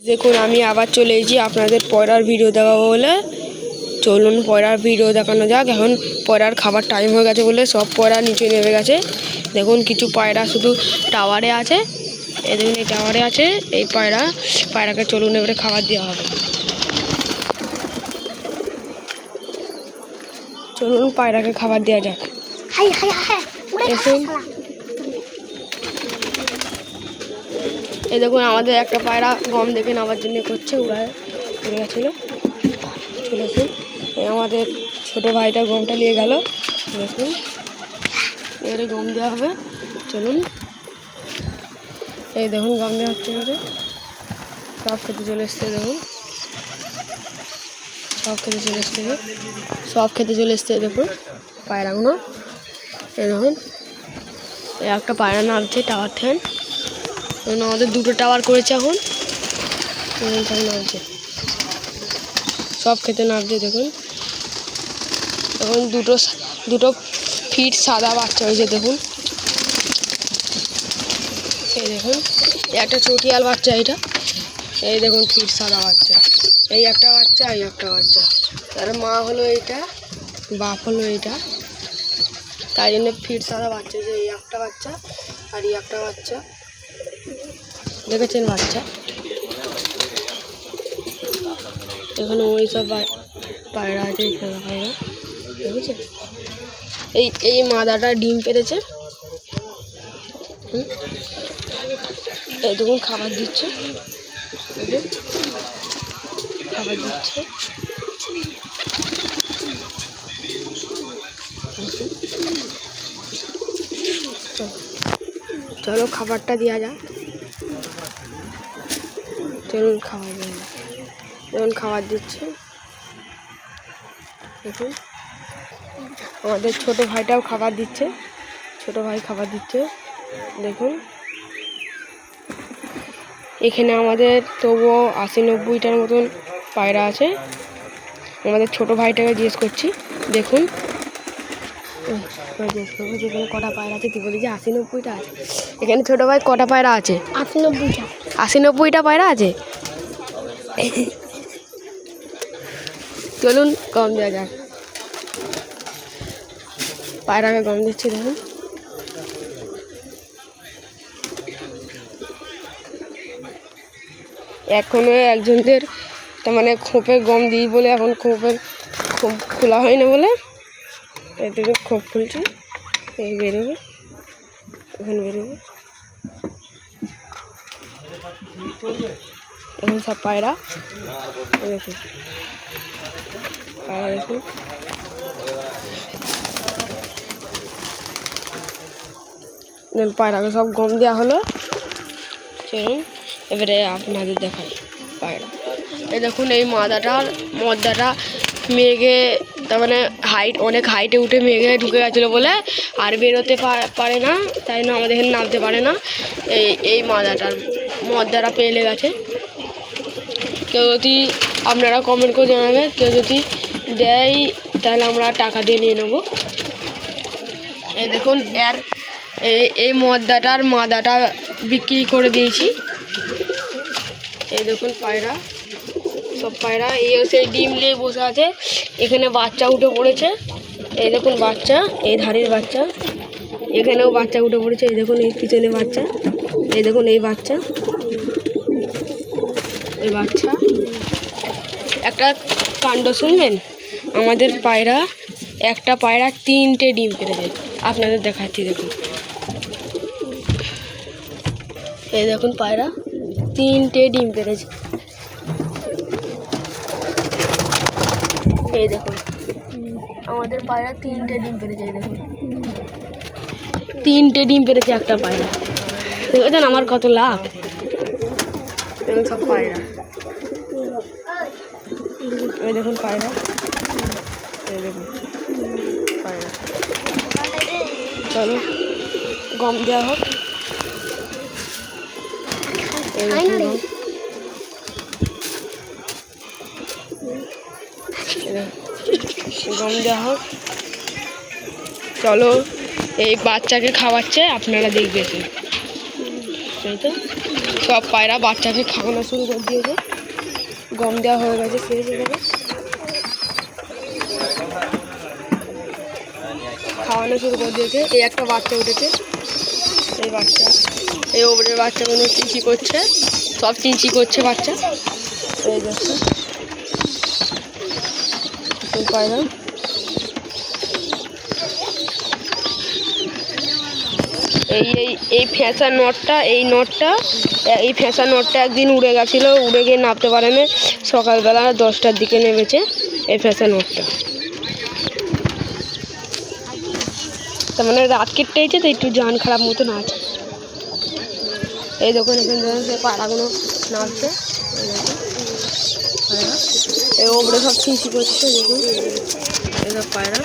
দেখুন আমি আবার চলে এসেছি আপনাদের পয়রার ভিডিও দেখাবো বলে। চলুন পয়রার ভিডিও দেখানো যাক। এখন পয়রার খাবার টাইম হয়ে গেছে বলে সব পয়রা নিচে নেমে গেছে। দেখুন কিছু পায়রা শুধু টাওয়ারে আছে, এই দেখুন এই টাওয়ারে আছে এই পায়রাকে চলুন এবারে খাবার দেওয়া হবে। চলুন পায়রাকে খাবার দেওয়া যাক। এই দেখুন আমাদের একটা পায়রা গম দেখে নেওয়ার জন্য করছে, উড়ে গেছিলো। চলেছে আমাদের ছোটো ভাইটা গমটা নিয়ে গেল। দেখুন এবারে গম দেওয়া হবে। চলুন এই দেখুন গম দেওয়া হচ্ছে, সব খেতে চলে এসছে। দেখুন সব খেতে চলে এসছে দেখুন পায়রাগুলো। এই দেখুন একটা পায়রা নামছে টাওয়ার থেকে। আমাদের দুটো টাওয়ার করেছে এখন নামছে, সব খেতে নামছে। দেখুন এখন দুটো ফিট সাদা বাচ্চা হয়েছে। দেখুন এই দেখুন একটা চটিয়াল বাচ্চা, এটা এই দেখুন ফিট সাদা বাচ্চা, এই একটা বাচ্চা এই একটা বাচ্চা। তার মা হলো এইটা, বাপ হলো এইটা, তাই জন্য ফিট সাদা বাচ্চা। যে এই একটা বাচ্চা আর এই একটা বাচ্চা, দেখেছেন বাচ্চা। এখানে ওই সব পায়রা আছে, এখানে পায়রা দেখেছেন। এই মাদাটা ডিম পেড়েছে। এই দেখুন খাবার দিচ্ছে, খাবার দিচ্ছে। চলো খাবারটা দেওয়া যাক। চলুন খাবার দেওয়া যাক। যেমন খাবার দিচ্ছে দেখুন, আমাদের ছোটো ভাইটাও খাবার দিচ্ছে, ছোটো ভাই খাবার দিচ্ছে। দেখুন এখানে আমাদের তবুও 80-90টার মতন পায়রা আছে। আমাদের ছোটো ভাইটাকে জিজ্ঞেস করছি। দেখুন যেখানে কটা পায়রা আছে তুই বলি যে 80-90টা আছে। এখানে ছোটো ভাই কটা পায়রা আছে? 80-90টা পায়রা আছে। চলুন গম দেওয়া যাক। পায়রাকে গম দিচ্ছি। দেখুন এখনো একজনদের তার মানে খোপে গম দিই বলে এখন খোপ খোলা হয় না বলে এদিকে খোপ খুলছি। এই বেরোবে, এখন বেরোবে। এখন সব পায়রা দেখুন, পায়রা দেখুন। পায়রাকে সব গম দেওয়া হলো। চলুন এবারে আপনাদের দেখাই পায়রা। এই দেখুন এই মদ্দাটা মেঘে তার মানে অনেক হাইটে উঠে মেঘে ঢুকে গেছিলো বলে আর বেরোতে পারে না, তাই না আমাদের এখানে নামতে পারে না। এই মদ্দাটা পেলে গেছে। কেউ যদি আপনারা কমেন্ট করে জানাবেন, কেউ যদি দেয় তাহলে আমরা টাকা দিয়ে নিয়ে নেবো। এই দেখুন এই মাদাটা বিক্রি করে দিয়েছি। এই দেখুন পায়রা, সব পায়রা সেই ডিম নিয়ে বসে আছে। এখানে বাচ্চা উঠে পড়েছে। এই দেখুন বাচ্চা, এই ধারের বাচ্চা, এখানেও বাচ্চা উঠে পড়েছে। এই দেখুন এই পিছনে বাচ্চা, এই দেখুন এই বাচ্চা, এই বাচ্চা। একটা কাণ্ড শুনবেন, আমাদের একটা পায়রা 3টে ডিম পেড়েছে। আপনাদের দেখাচ্ছি দেখুন। এই দেখুন পায়রা 3টে ডিম পেড়েছে। এই দেখুন আমাদের পায়রা 3টে ডিম পেড়েছে। এই দেখুন 3টে ডিম পেড়েছে একটা পায়রা। দেখেছেন আমার কত লাভ। দেখুন সব পায়রা, এই দেখুন পায়রা, এই দেখুন পায়রা। চলো গম দেওয়া হোক। গম দেওয়া হোক। চলো এই বাচ্চাকে খাওয়াচ্ছে, আপনারা দেখবেন তাই তো। সব পায়রা বাচ্চাকে খাওয়ানো শুরু করে দিয়েছে। গম দেওয়া হয়ে গেছে শেষ হয়ে যাবে, খাওয়ানো শুরু করে দিয়েছে। এই একটা বাচ্চা উঠেছে, এই বাচ্চা, এই ওপরের বাচ্চাগুলো চিঁচি করছে, সব চিঁচি করছে বাচ্চা। এই দেখো পায়রা। এই ফ্যাঁসা নটটা এই ফ্যাঁসা নটটা একদিন উড়ে গেছিলো, উড়ে গিয়ে নামতে পারেনি। সকালবেলা 10টার দিকে নেমেছে এই ফ্যাঁসা নটটা। তার মানে রাত কেটেছে তো একটু জান খারাপ মতন আছে। এই দেখুন এখানে সে পায়রাগুলো নামছে, এই ওপরে সব চিঁচি করছে। দেখুন এইসব পায়রা।